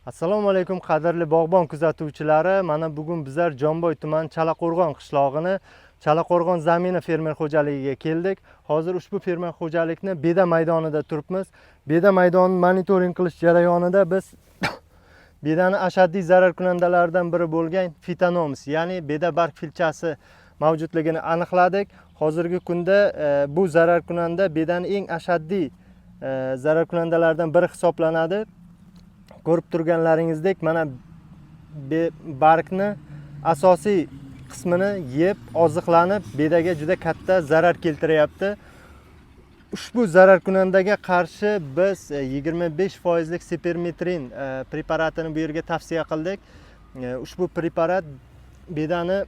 Assalomu alaykum qadrli bog'bon kuzatuvchilari. Mana bugun bizlar Jomboy tuman Chalaqo'rg'on qishlog'ini Chalaqo'rg'on zamini fermer xo'jaligiga keldik. Hozir ushbu fermer xo'jalikni beda maydonida turibmiz. Beda maydonini monitoring qilish jarayonida biz bedani ashaddiy zarar kunandalaridan biri bo'lgan Phytonomus, ya'ni beda barg filchasi mavjudligini aniqladik. Hozirgi kunda bu zarar kunanda bedani eng ashaddiy zarar kunandalardan biri hisoblanadi. Ko'rib turganlaringizdek, mana bargni asosiy qismini yeb, oziqlanib, bedaga juda katta zarar keltiryapti. Ushbu zarar kunandaga qarshi biz 25% Sipermetrin preparatini bu yerga tavsiya qildik. Ushbu preparat bedani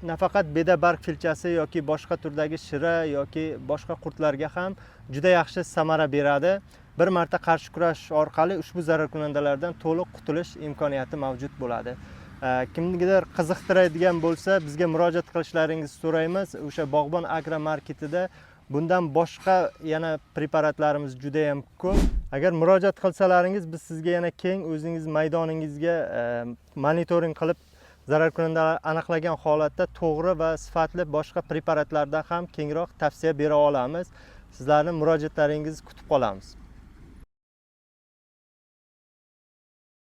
nafaqat beda barg filchasi yoki boshqa turdagi shira yoki boshqa qurtlarga ham juda yaxshi samara beradi. Bir marta qarshi kurashish orqali ushbu zarar kunandalardan to'liq qutulish imkoniyati mavjud bo'ladi. Kimnidir qiziqtiradigan bo'lsa, bizga murojaat qilishlaringizni so'raymiz. O'sha Bog'bon Agro marketida bundan boshqa yana preparatlarimiz juda ham ko'p. Agar murojaat qilsalaringiz, biz sizga yana keng o'zingiz maydoningizga monitoring qilib zarar kunandalar aniqlagan holatda to'g'ri va sifatli boshqa preparatlardan ham kengroq tavsiya bera olamiz. Sizlarning murojaatlaringizni kutib qolamiz.